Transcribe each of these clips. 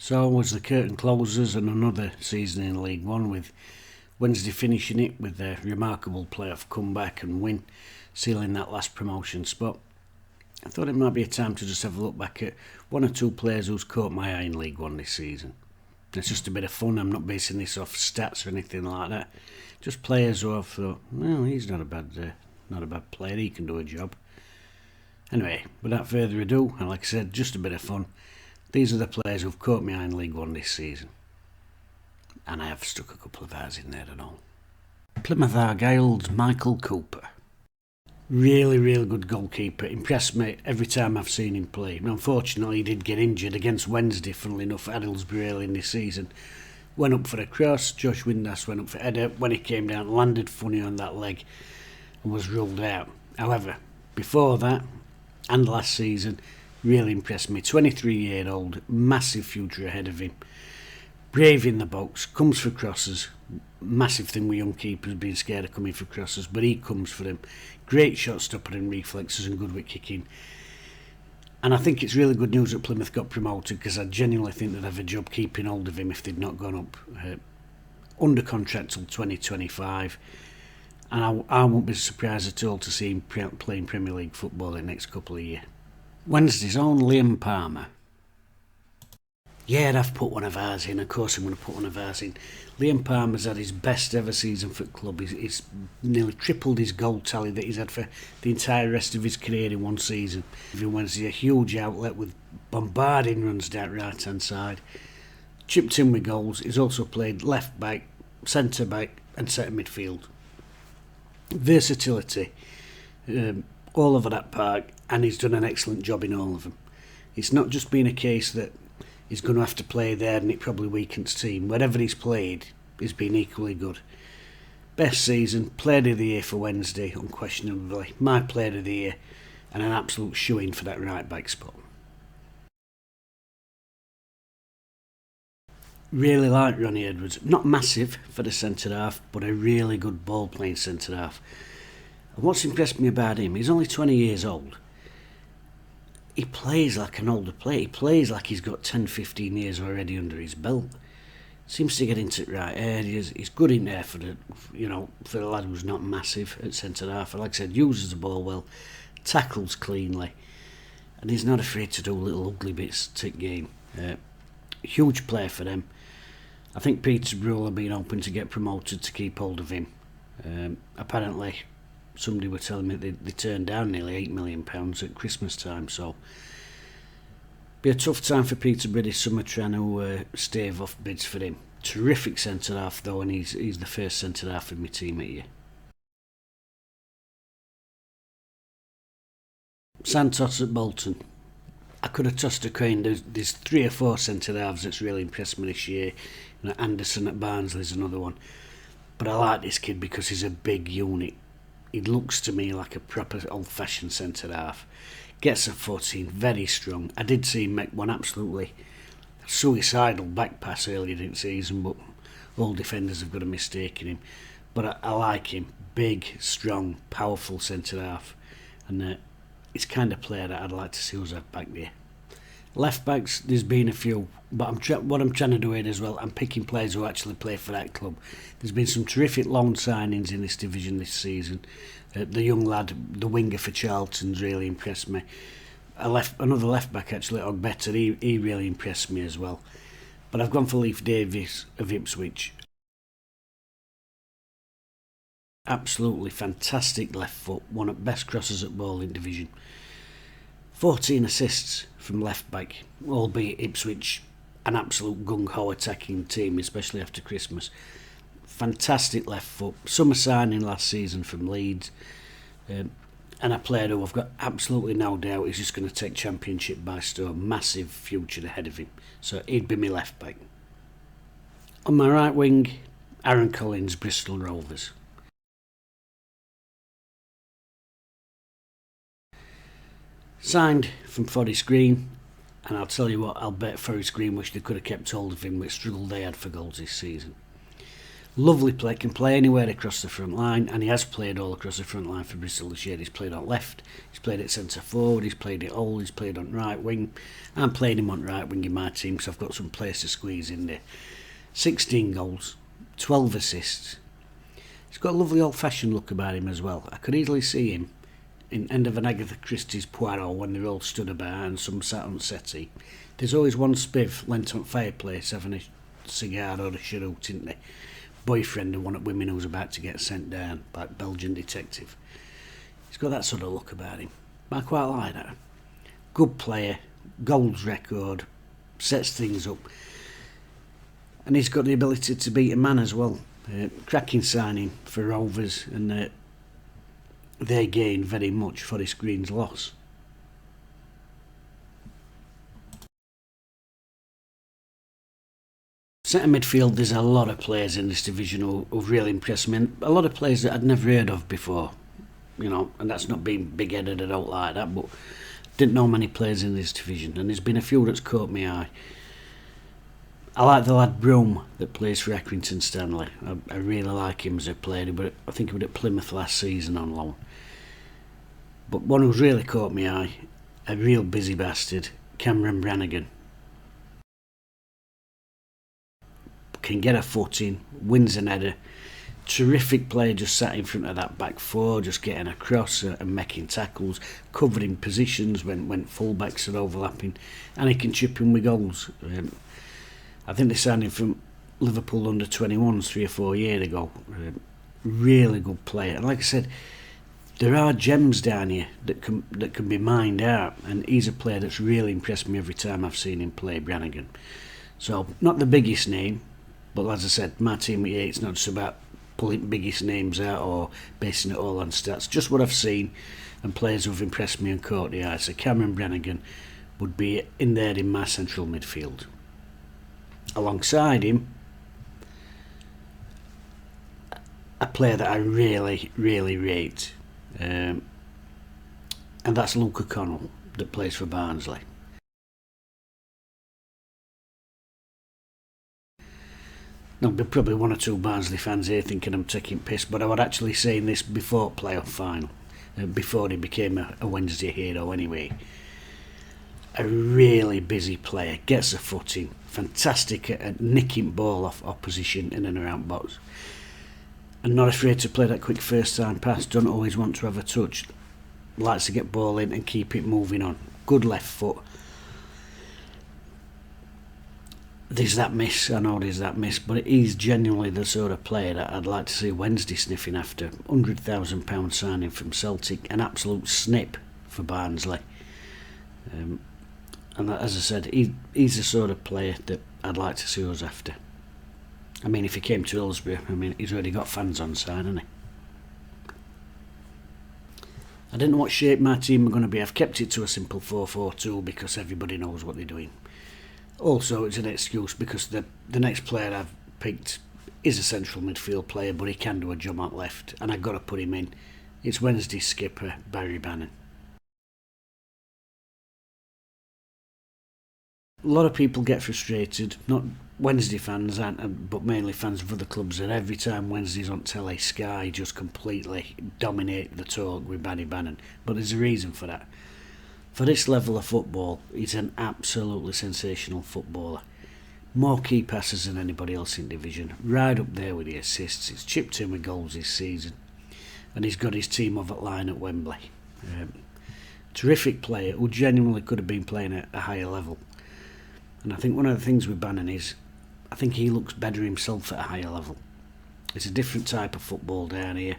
So as the curtain closes on another season in League One, with Wednesday finishing it with their remarkable playoff comeback and win, sealing that last promotion spot, I thought it might be a time to just have a look back at one or two players who's caught my eye in League One this season. It's just a bit of fun. I'm not basing this off stats or anything like that. Just players who I've thought, well, he's not a bad player. He can do a job. Anyway, without further ado, and like I said, just a bit of fun. These are the players who've caught me eye in League One this season. And I have stuck a couple of ours in there and all. Plymouth Argyle's Michael Cooper. Really good goalkeeper. Impressed me every time I've seen him play. Unfortunately, he did get injured against Wednesday, funnily enough, at Aylesbury early in this season. Went up for a cross. Josh Windass went up for header. When he came down, landed funny on that leg and was ruled out. However, before that, and last season, really impressed me. 23-year-old, massive future ahead of him. Brave in the box, comes for crosses. Massive thing with young keepers being scared of coming for crosses, but he comes for them. Great shot stopper and reflexes and good with kicking. And I think it's really good news that Plymouth got promoted, because I genuinely think they'd have a job keeping hold of him if they'd not gone up under contract till 2025. And I won't be surprised at all to see him playing Premier League football in the next couple of years. Wednesday's own Liam Palmer. Yeah, I've put one of ours in. Of course I'm going to put one of ours in. Liam Palmer's had his best ever season for the club. He's nearly tripled his goal tally that he's had for the entire rest of his career in one season. Wednesday, a huge outlet with bombarding runs down right hand side. Chipped in with goals. He's also played left back, centre back and centre midfield. Versatility all over that park, and he's done an excellent job in all of them. It's not just been a case that he's going to have to play there and it probably weakens team. Wherever he's played, he's been equally good. Best season, player of the year for Wednesday, unquestionably. My player of the year, and an absolute shoe-in for that right back spot. Really like Ronnie Edwards. Not massive for the centre half, but a really good ball playing centre half. And what's impressed me about him, he's only 20 years old. He plays like an older player. He plays like he's got 10-15 years already under his belt. Seems to get into the right areas. He's good in there for the lad who's not massive at centre half. Like I said, uses the ball well, tackles cleanly, and he's not afraid to do little ugly bits to game. Huge player for them. I think Peterborough have been hoping to get promoted to keep hold of him. Apparently, somebody were telling me they turned down nearly £8 million at Christmas time, so be a tough time for Peterborough this summer trying to stave off bids for him. Terrific centre half though, and he's the first centre half in my team at year. Santos at Bolton. I could have tossed a coin. There's 3 or 4 centre halves that's really impressed me this year. Anderson at Barnsley's another one. But I like this kid because he's a big unit. He looks to me like a proper old-fashioned centre half. Gets a foot in, very strong. I did see him make one absolutely suicidal back pass earlier in the season, but all defenders have got a mistake in him. But I like him. Big, strong, powerful centre half. And it's kind of player that I'd like to see us have back there. Left backs, there's been a few, but what I'm trying to do here as well, I'm picking players who actually play for that club. There's been some terrific loan signings in this division this season. The young lad, the winger for Charlton's really impressed me. Another left back actually, Ogbetter, he really impressed me as well. But I've gone for Leif Davis of Ipswich. Absolutely fantastic left foot, one of the best crosses at ball in division. 14 assists from left back, albeit Ipswich an absolute gung-ho attacking team, especially after Christmas. Fantastic left foot, summer signing last season from Leeds, and a player who I've got absolutely no doubt is just going to take Championship by storm. Massive future ahead of him, so he'd be my left back. On my right wing, Aaron Collins, Bristol Rovers. Signed from Forest Green, and I'll tell you what, I'll bet Forest Green wish they could have kept hold of him with the struggle they had for goals this season. Lovely player, can play anywhere across the front line, and he has played all across the front line for Bristol this year. He's played on left, he's played at centre forward, he's played at all, he's played on right wing. I'm playing him on right wing in my team because I've got some players to squeeze in there. 16 goals, 12 assists. He's got a lovely old-fashioned look about him as well. I could easily see him in end of an Agatha Christie's Poirot when they're all stood about and some sat on settee. There's always one spiv lent on fireplace having a cigar or a cheroot, isn't there? Boyfriend of one of the women who's about to get sent down by Belgian detective. He's got that sort of look about him. I quite like that. Good player, goals record, sets things up, and he's got the ability to beat a man as well. Cracking signing for Rovers, and they gain very much for Forest Green's loss. Centre midfield, there's a lot of players in this division who've really impressed me, and a lot of players that I'd never heard of before, and that's not being big-headed, I don't like that, but didn't know many players in this division, and there's been a few that's caught my eye. I like the lad Broom that plays for Accrington Stanley. I really like him as a player, but I think he was at Plymouth last season on loan. But one who's really caught my eye, a real busy bastard, Cameron Brannigan. Can get a foot in, wins an header. Terrific player, just sat in front of that back four, just getting across and making tackles, covering positions when full-backs are overlapping, and he can chip in with goals. I think they signed him from Liverpool under-21s 3 or 4 years ago. Really good player, and like I said, there are gems down here that can be mined out, and he's a player that's really impressed me every time I've seen him play, Brannigan. So, not the biggest name, but as I said, my team here, it's not just about pulling biggest names out or basing it all on stats. Just what I've seen and players who've impressed me and caught the eye. So Cameron Brannigan would be in there in my central midfield. Alongside him, a player that I really, really rate, and that's Luke O'Connell that plays for Barnsley. Now, there'll be probably 1 or 2 Barnsley fans here thinking I'm taking piss, but I was actually saying this before playoff final, before he became a Wednesday hero anyway. A really busy player, gets a foot in, fantastic at nicking ball off opposition in and around box, and not afraid to play that quick first time pass, don't always want to have a touch, likes to get ball in and keep it moving on. Good left foot. There's that miss, I know there's that miss, but he's genuinely the sort of player that I'd like to see Wednesday sniffing after. £100,000 signing from Celtic, an absolute snip for Barnsley. And as I said, he's the sort of player that I'd like to see us after. I mean, if he came to Hillsborough, he's already got fans on side, hasn't he? I didn't know what shape my team are going to be. I've kept it to a simple 4-4-2 because everybody knows what they're doing. Also, it's an excuse because the next player I've picked is a central midfield player, but he can do a job out left, and I've got to put him in. It's Wednesday's skipper, Barry Bannon. A lot of people get frustrated, not Wednesday fans, but mainly fans of other clubs, that every time Wednesday's on telly, Sky just completely dominate the talk with Barry Bannon. But there's a reason for that. For this level of football, he's an absolutely sensational footballer. More key passes than anybody else in division. Right up there with the assists. He's chipped in with goals this season. And he's got his team over the line at Wembley. Terrific player who genuinely could have been playing at a higher level. And I think one of the things with Bannon is, I think he looks better himself at a higher level. It's a different type of football down here.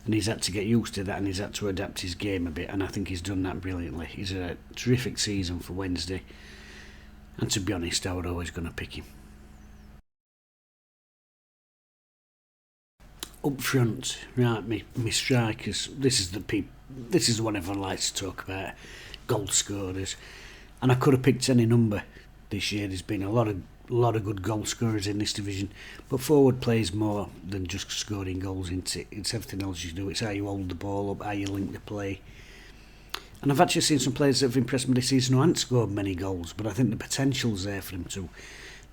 And he's had to get used to that, and he's had to adapt his game a bit, and I think he's done that brilliantly. He's had a terrific season for Wednesday, and to be honest, I was always going to pick him. Up front, right, me strikers. This is the one everyone likes to talk about. Goal scorers, and I could have picked any number this year. There's been a lot of good goal scorers in this division, but forward plays more than just scoring goals. It's everything else you do. It's how you hold the ball up, how you link the play. And I've actually seen some players that have impressed me this season who haven't scored many goals, but I think the potential's there for them to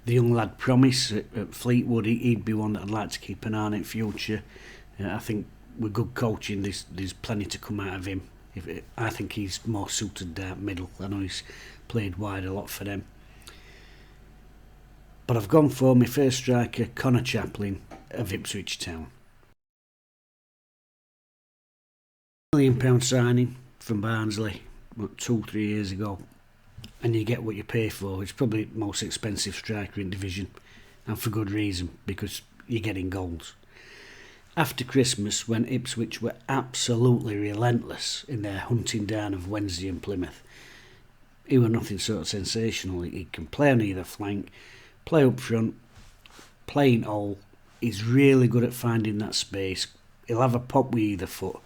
The young lad Promise at Fleetwood, he'd be one that I'd like to keep an eye on in future. I think with good coaching, there's plenty to come out of him. I think he's more suited down middle. I know he's played wide a lot for them. But I've gone for my first striker, Connor Chaplin of Ipswich Town. £1 million signing from Barnsley, 2-3 years ago, and you get what you pay for. It's probably the most expensive striker in division, and for good reason, because you're getting goals. After Christmas, when Ipswich were absolutely relentless in their hunting down of Wednesday and Plymouth, he was nothing sort of sensational. He can play on either flank, play up front, play in all. He's really good at finding that space. He'll have a pop with either foot.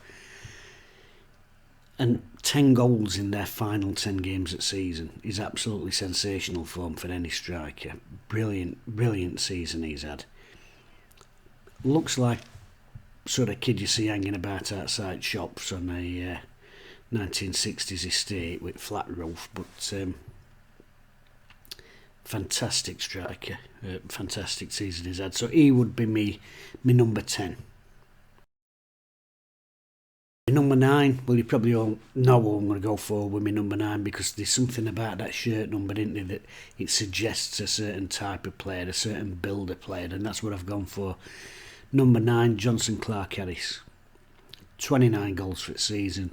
And 10 goals in their final 10 games at season is absolutely sensational form for any striker. Brilliant season he's had. Looks like sort of kid you see hanging about outside shops on a 1960s estate with flat roof, but fantastic striker, fantastic season he's had. So he would be me number 10. Number 9, well, you probably all know who I'm going to go for with my number 9, because there's something about that shirt number, isn't there, that it suggests a certain type of player, a certain build of player, and that's what I've gone for. Number 9, Jonson Clarke-Harris. 29 goals for the season.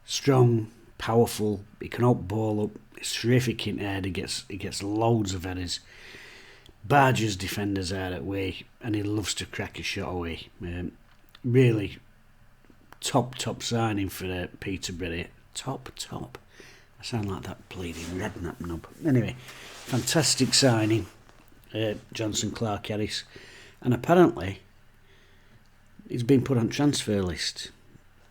Strong, powerful, he can out ball up, he's terrific in air, he gets loads of headers, barges defenders out of the way, and he loves to crack a shot away. Really top signing for Peterborough. Top. I sound like that bleeding redknapp knob. Anyway, fantastic signing, Jonson Clarke-Harris, and apparently he's been put on transfer list.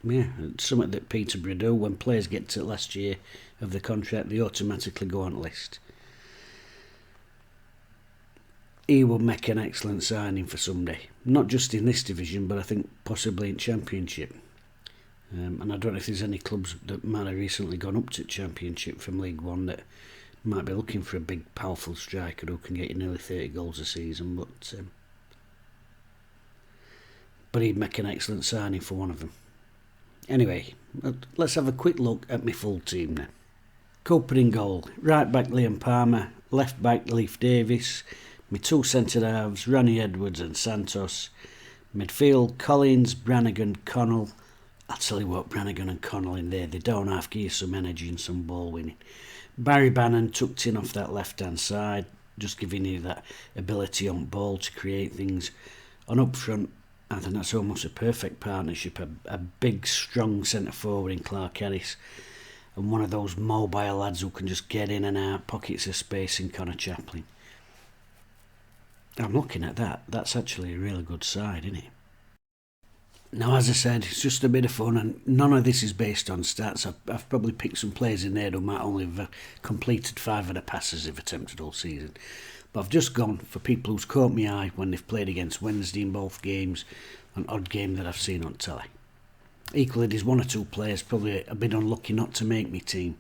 Yeah, it's something that Peterborough do. When players get to last year of the contract, they automatically go on list. He will make an excellent signing for Sunday, not just in this division, but I think possibly in Championship. And I don't know if there's any clubs that might have recently gone up to Championship from League One that might be looking for a big, powerful striker who can get you nearly 30 goals a season. But he'd make an excellent signing for one of them. Anyway, let's have a quick look at my full team now. Cooper in goal, right back Liam Palmer, left back Leif Davis, my 2 centre halves Ronnie Edwards and Santos, midfield Collins, Brannigan, Connell. I'll tell you what, Brannigan and Connell in there, they don't have to give you some energy and some ball winning. Barry Bannon tucked in off that left hand side, just giving you that ability on ball to create things. And up front, I think that's almost a perfect partnership. A big, strong centre forward in Clarke-Harris, and one of those mobile lads who can just get in and out, pockets of space in Connor Chaplin. I'm looking at that. That's actually a really good side, isn't it? Now, as I said, it's just a bit of fun, and none of this is based on stats. I've probably picked some players in there who might only have completed 5 of the passes they've attempted all season. But I've just gone for people who's caught my eye when they've played against Wednesday in both games, an odd game that I've seen on telly. Equally, there's 1 or 2 players probably a bit unlucky not to make my team.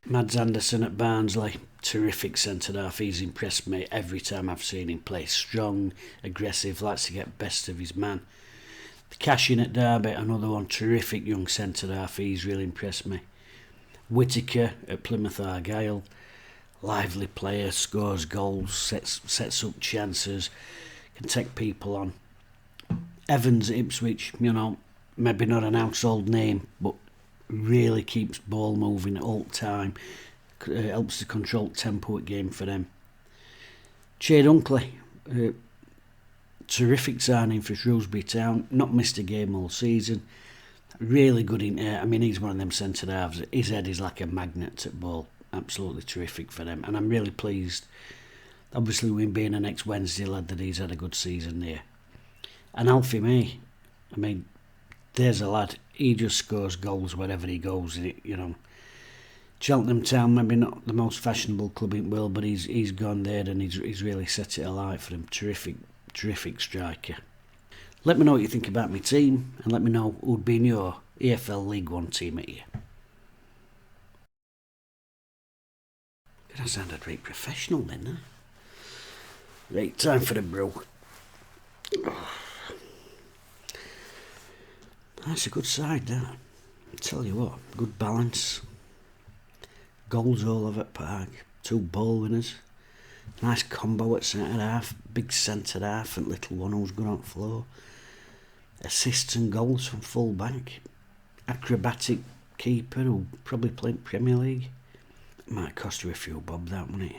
Mads Anderson at Barnsley, terrific centre half. He's impressed me every time I've seen him play. Strong, aggressive, likes to get best of his man. Cashin at Derby, another one, terrific young centre half. He's really impressed me. Whittaker at Plymouth Argyle, lively player, scores goals, sets up chances, can take people on. Evans at Ipswich, maybe not an household name, but really keeps ball moving all the time, helps to control tempo at game for them. Che Dunkley, terrific signing for Shrewsbury Town, not missed a game all season, really good in air. I mean, he's one of them centre halves. His head is like a magnet at ball, absolutely terrific for them, and I'm really pleased, obviously with him being an ex-Wednesday lad, that he's had a good season there. And Alfie May, I mean, there's a lad, he just scores goals wherever he goes, Cheltenham Town, maybe not the most fashionable club in the world, but he's gone there and he's really set it alight for him. Terrific striker. Let me know what you think about my team, and let me know who'd be in your EFL League One team at you. I sounded very professional then, huh? Right, time for the brew. That's a good side, that. I tell you what, good balance. Goals all over at Park. 2 ball winners. Nice combo at centre half. Big centre half and little one who's good on floor. Assists and goals from full back. Acrobatic keeper who probably played Premier League. Might cost you a few bob, that, wouldn't it?